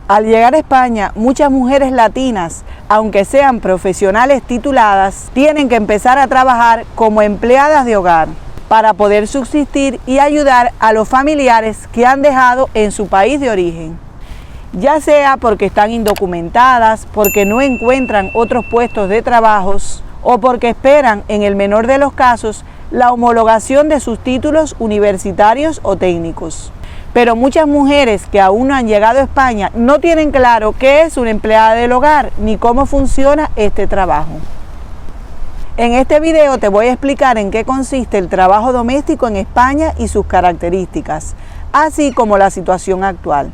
Al llegar a España, muchas mujeres latinas, aunque sean profesionales tituladas, tienen que empezar a trabajar como empleadas de hogar para poder subsistir y ayudar a los familiares que han dejado en su país de origen, ya sea porque están indocumentadas, porque no encuentran otros puestos de trabajos o porque esperan, en el menor de los casos, la homologación de sus títulos universitarios o técnicos. Pero muchas mujeres que aún no han llegado a España no tienen claro qué es una empleada del hogar ni cómo funciona este trabajo. En este video te voy a explicar en qué consiste el trabajo doméstico en España y sus características, así como la situación actual.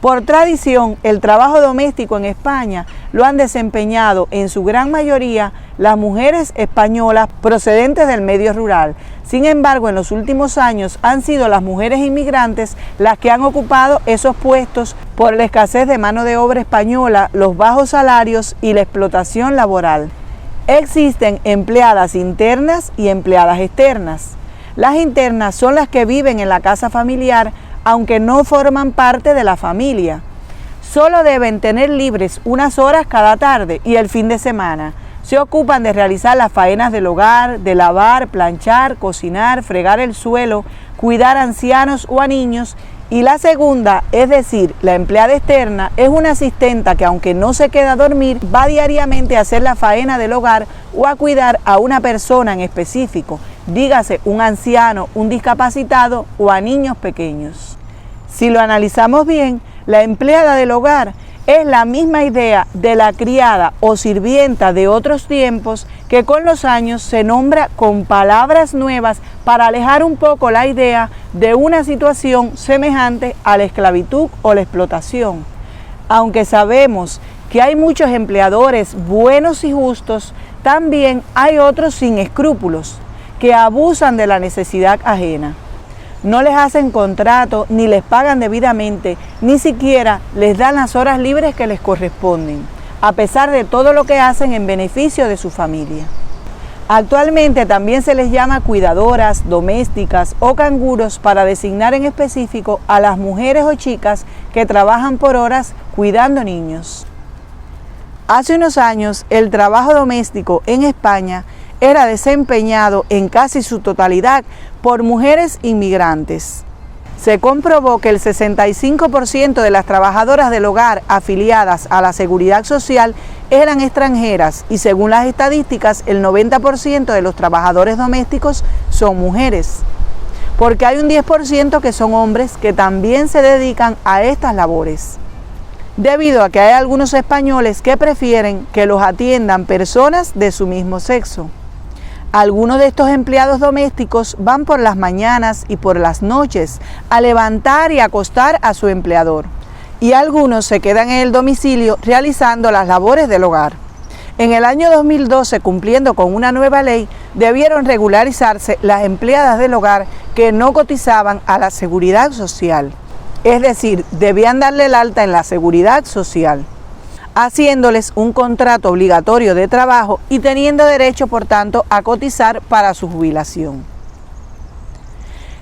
Por tradición, el trabajo doméstico en España lo han desempeñado en su gran mayoría las mujeres españolas procedentes del medio rural. Sin embargo, en los últimos años han sido las mujeres inmigrantes las que han ocupado esos puestos por la escasez de mano de obra española, los bajos salarios y la explotación laboral. Existen empleadas internas y empleadas externas. Las internas son las que viven en la casa familiar, aunque no forman parte de la familia. Solo deben tener libres unas horas cada tarde y el fin de semana. Se ocupan de realizar las faenas del hogar, de lavar, planchar, cocinar, fregar el suelo, cuidar a ancianos o a niños. Y la segunda, es decir, la empleada externa, es una asistenta que, aunque no se queda a dormir, va diariamente a hacer la faena del hogar o a cuidar a una persona en específico, dígase un anciano, un discapacitado o a niños pequeños. Si lo analizamos bien, la empleada del hogar es la misma idea de la criada o sirvienta de otros tiempos, que con los años se nombra con palabras nuevas para alejar un poco la idea de una situación semejante a la esclavitud o la explotación. Aunque sabemos que hay muchos empleadores buenos y justos, también hay otros sin escrúpulos que abusan de la necesidad ajena. No les hacen contrato, ni les pagan debidamente, ni siquiera les dan las horas libres que les corresponden, a pesar de todo lo que hacen en beneficio de su familia. Actualmente también se les llama cuidadoras, domésticas o canguros para designar en específico a las mujeres o chicas que trabajan por horas cuidando niños. Hace unos años, el trabajo doméstico en España era desempeñado en casi su totalidad por mujeres inmigrantes. Se comprobó que el 65% de las trabajadoras del hogar afiliadas a la Seguridad Social eran extranjeras y, según las estadísticas, el 90% de los trabajadores domésticos son mujeres, porque hay un 10% que son hombres que también se dedican a estas labores, debido a que hay algunos españoles que prefieren que los atiendan personas de su mismo sexo. Algunos de estos empleados domésticos van por las mañanas y por las noches a levantar y acostar a su empleador, y algunos se quedan en el domicilio realizando las labores del hogar. En el año 2012, cumpliendo con una nueva ley, debieron regularizarse las empleadas del hogar que no cotizaban a la Seguridad Social, es decir, debían darle el alta en la Seguridad Social, haciéndoles un contrato obligatorio de trabajo y teniendo derecho, por tanto, a cotizar para su jubilación.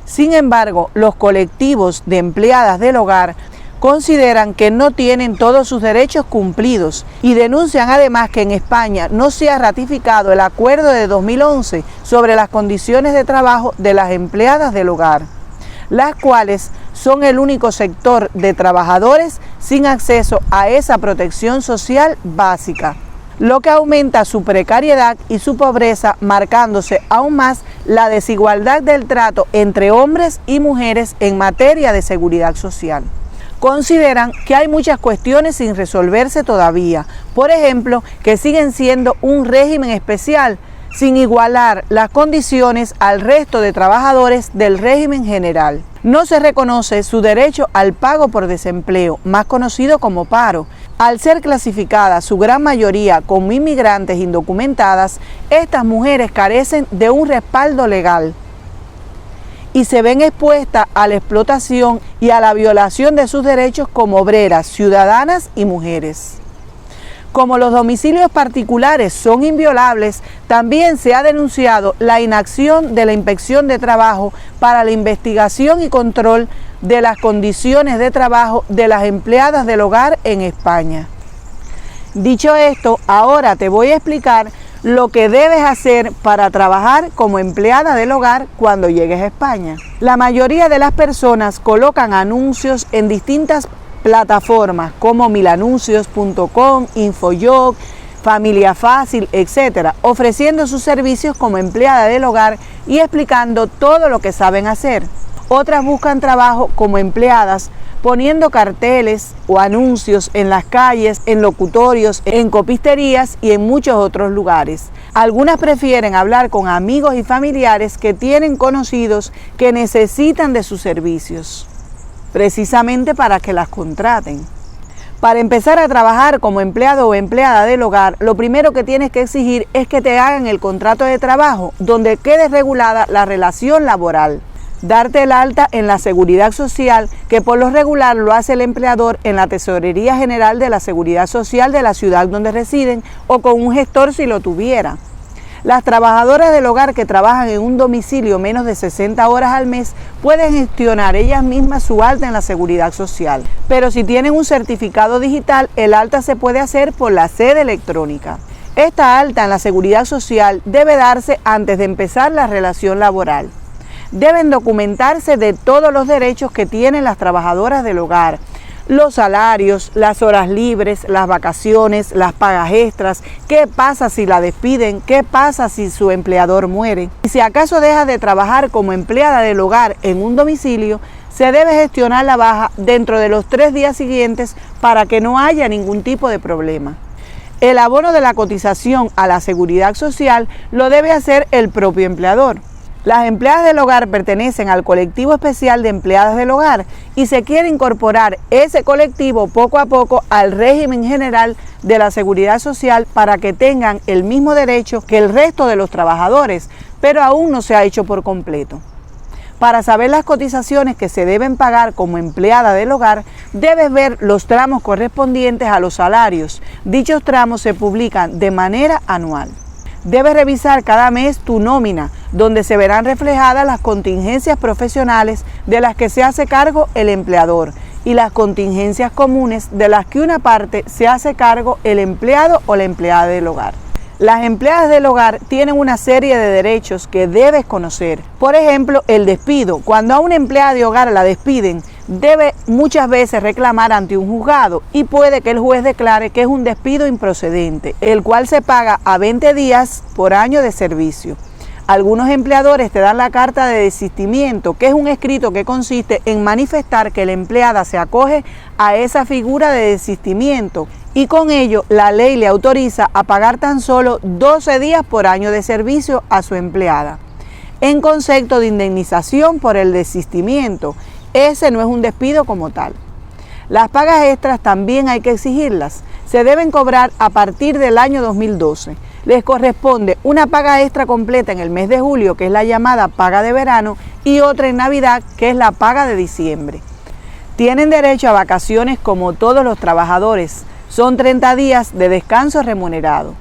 Sin embargo, los colectivos de empleadas del hogar consideran que no tienen todos sus derechos cumplidos y denuncian además que en España no se ha ratificado el acuerdo de 2011 sobre las condiciones de trabajo de las empleadas del hogar, las cuales son el único sector de trabajadores sin acceso a esa protección social básica, lo que aumenta su precariedad y su pobreza, marcándose aún más la desigualdad del trato entre hombres y mujeres en materia de seguridad social. Consideran que hay muchas cuestiones sin resolverse todavía, por ejemplo, que siguen siendo un régimen especial, sin igualar las condiciones al resto de trabajadores del régimen general. No se reconoce su derecho al pago por desempleo, más conocido como paro. Al ser clasificadas su gran mayoría como inmigrantes indocumentadas, estas mujeres carecen de un respaldo legal y se ven expuestas a la explotación y a la violación de sus derechos como obreras, ciudadanas y mujeres. Como los domicilios particulares son inviolables, también se ha denunciado la inacción de la Inspección de Trabajo para la investigación y control de las condiciones de trabajo de las empleadas del hogar en España. Dicho esto, ahora te voy a explicar lo que debes hacer para trabajar como empleada del hogar cuando llegues a España. La mayoría de las personas colocan anuncios en distintas plataformas como milanuncios.com, Infojob, Familia Fácil, etc., ofreciendo sus servicios como empleada del hogar y explicando todo lo que saben hacer. Otras buscan trabajo como empleadas poniendo carteles o anuncios en las calles, en locutorios, en copisterías y en muchos otros lugares. Algunas prefieren hablar con amigos y familiares que tienen conocidos que necesitan de sus servicios, precisamente para que las contraten. Para empezar a trabajar como empleado o empleada del hogar, lo primero que tienes que exigir es que te hagan el contrato de trabajo donde quede regulada la relación laboral. Darte el alta en la Seguridad Social, que por lo regular lo hace el empleador en la Tesorería General de la Seguridad Social de la ciudad donde residen o con un gestor si lo tuviera. Las trabajadoras del hogar que trabajan en un domicilio menos de 60 horas al mes pueden gestionar ellas mismas su alta en la Seguridad Social. Pero si tienen un certificado digital, el alta se puede hacer por la sede electrónica. Esta alta en la Seguridad Social debe darse antes de empezar la relación laboral. Deben documentarse de todos los derechos que tienen las trabajadoras del hogar, los salarios, las horas libres, las vacaciones, las pagas extras, qué pasa si la despiden, qué pasa si su empleador muere. Y si acaso deja de trabajar como empleada del hogar en un domicilio, se debe gestionar la baja dentro de los 3 días siguientes para que no haya ningún tipo de problema. El abono de la cotización a la Seguridad Social lo debe hacer el propio empleador. Las empleadas del hogar pertenecen al colectivo especial de empleadas del hogar y se quiere incorporar ese colectivo poco a poco al régimen general de la Seguridad Social para que tengan el mismo derecho que el resto de los trabajadores, pero aún no se ha hecho por completo. Para saber las cotizaciones que se deben pagar como empleada del hogar, debes ver los tramos correspondientes a los salarios. Dichos tramos se publican de manera anual. Debes revisar cada mes tu nómina, donde se verán reflejadas las contingencias profesionales de las que se hace cargo el empleador y las contingencias comunes de las que una parte se hace cargo el empleado o la empleada del hogar. Las empleadas del hogar tienen una serie de derechos que debes conocer. Por ejemplo, el despido. Cuando a una empleada de hogar la despiden, debe muchas veces reclamar ante un juzgado y puede que el juez declare que es un despido improcedente, el cual se paga a 20 días por año de servicio. Algunos empleadores te dan la carta de desistimiento, que es un escrito que consiste en manifestar que la empleada se acoge a esa figura de desistimiento y con ello la ley le autoriza a pagar tan solo 12 días por año de servicio a su empleada. En concepto de indemnización por el desistimiento, ese no es un despido como tal. Las pagas extras también hay que exigirlas. Se deben cobrar a partir del año 2012. Les corresponde una paga extra completa en el mes de julio, que es la llamada paga de verano, y otra en Navidad, que es la paga de diciembre. Tienen derecho a vacaciones como todos los trabajadores. Son 30 días de descanso remunerado.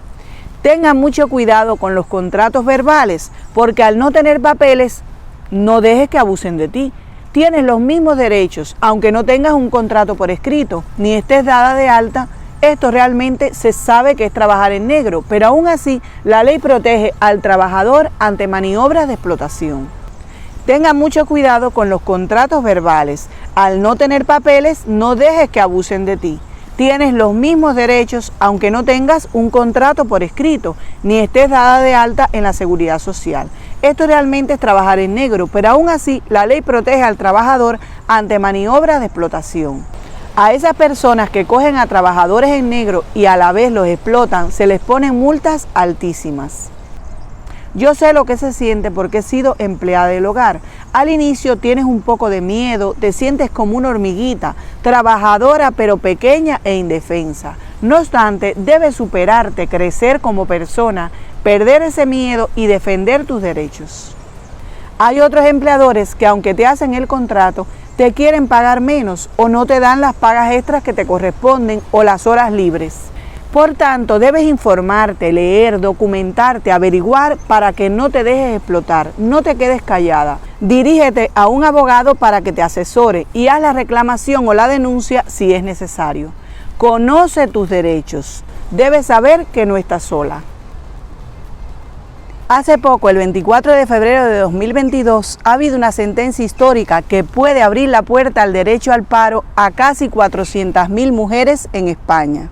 Tengan mucho cuidado con los contratos verbales, porque al no tener papeles, no dejes que abusen de ti. Tienes los mismos derechos, aunque no tengas un contrato por escrito, ni estés dada de alta. Esto realmente se sabe que es trabajar en negro, pero aún así la ley protege al trabajador ante maniobras de explotación. Tengan mucho cuidado con los contratos verbales. Al no tener papeles, no dejes que abusen de ti. Tienes los mismos derechos aunque no tengas un contrato por escrito, ni estés dada de alta en la Seguridad Social. Esto realmente es trabajar en negro, pero aún así la ley protege al trabajador ante maniobras de explotación. A esas personas que cogen a trabajadores en negro y a la vez los explotan, se les ponen multas altísimas. Yo sé lo que se siente porque he sido empleada del hogar. Al inicio tienes un poco de miedo, te sientes como una hormiguita, trabajadora pero pequeña e indefensa. No obstante, debes superarte, crecer como persona, perder ese miedo y defender tus derechos. Hay otros empleadores que aunque te hacen el contrato, te quieren pagar menos o no te dan las pagas extras que te corresponden o las horas libres. Por tanto, debes informarte, leer, documentarte, averiguar para que no te dejes explotar, no te quedes callada. Dirígete a un abogado para que te asesore y haz la reclamación o la denuncia si es necesario. Conoce tus derechos. Debes saber que no estás sola. Hace poco, el 24 de febrero de 2022, ha habido una sentencia histórica que puede abrir la puerta al derecho al paro a casi 400.000 mujeres en España.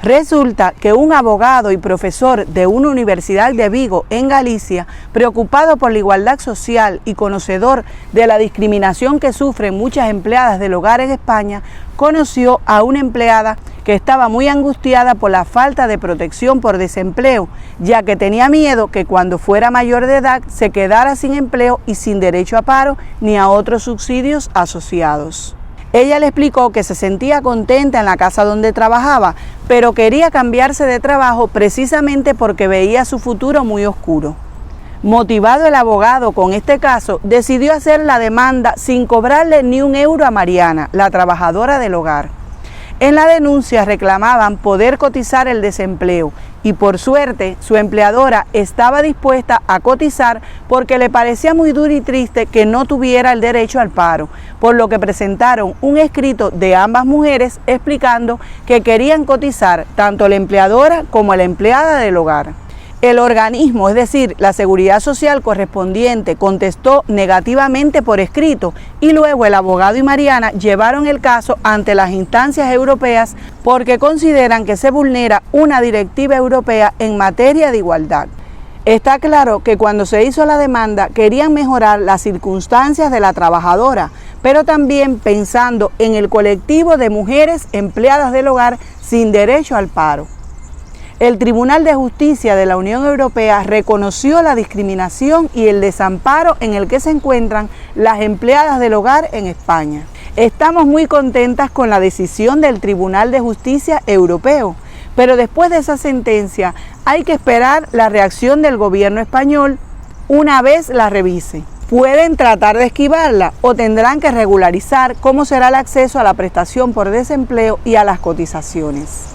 Resulta que un abogado y profesor de una universidad de Vigo, en Galicia, preocupado por la igualdad social y conocedor de la discriminación que sufren muchas empleadas del hogar en España, conoció a una empleada que estaba muy angustiada por la falta de protección por desempleo, ya que tenía miedo que cuando fuera mayor de edad se quedara sin empleo y sin derecho a paro ni a otros subsidios asociados. Ella le explicó que se sentía contenta en la casa donde trabajaba, pero quería cambiarse de trabajo precisamente porque veía su futuro muy oscuro. Motivado el abogado con este caso, decidió hacer la demanda sin cobrarle ni un euro a Mariana, la trabajadora del hogar. En la denuncia reclamaban poder cotizar el desempleo y por suerte su empleadora estaba dispuesta a cotizar porque le parecía muy duro y triste que no tuviera el derecho al paro, por lo que presentaron un escrito de ambas mujeres explicando que querían cotizar tanto la empleadora como la empleada del hogar. El organismo, es decir, la Seguridad Social correspondiente, contestó negativamente por escrito y luego el abogado y Mariana llevaron el caso ante las instancias europeas porque consideran que se vulnera una directiva europea en materia de igualdad. Está claro que cuando se hizo la demanda querían mejorar las circunstancias de la trabajadora, pero también pensando en el colectivo de mujeres empleadas del hogar sin derecho al paro. El Tribunal de Justicia de la Unión Europea reconoció la discriminación y el desamparo en el que se encuentran las empleadas del hogar en España. Estamos muy contentas con la decisión del Tribunal de Justicia Europeo, pero después de esa sentencia hay que esperar la reacción del gobierno español una vez la revise. Pueden tratar de esquivarla o tendrán que regularizar cómo será el acceso a la prestación por desempleo y a las cotizaciones.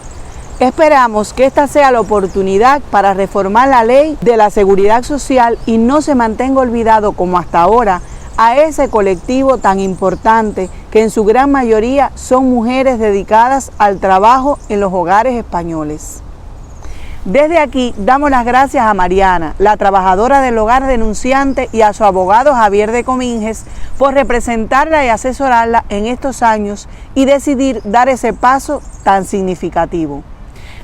Esperamos que esta sea la oportunidad para reformar la ley de la seguridad social y no se mantenga olvidado como hasta ahora a ese colectivo tan importante que en su gran mayoría son mujeres dedicadas al trabajo en los hogares españoles. Desde aquí damos las gracias a Mariana, la trabajadora del hogar denunciante, y a su abogado Javier de Cominges por representarla y asesorarla en estos años y decidir dar ese paso tan significativo.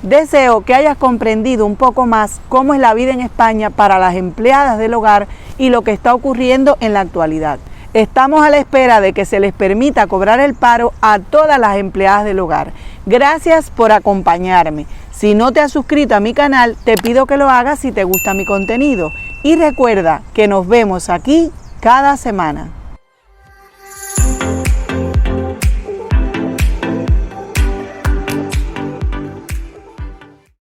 Deseo que hayas comprendido un poco más cómo es la vida en España para las empleadas del hogar y lo que está ocurriendo en la actualidad. Estamos a la espera de que se les permita cobrar el paro a todas las empleadas del hogar. Gracias por acompañarme. Si no te has suscrito a mi canal, te pido que lo hagas si te gusta mi contenido. Y recuerda que nos vemos aquí cada semana.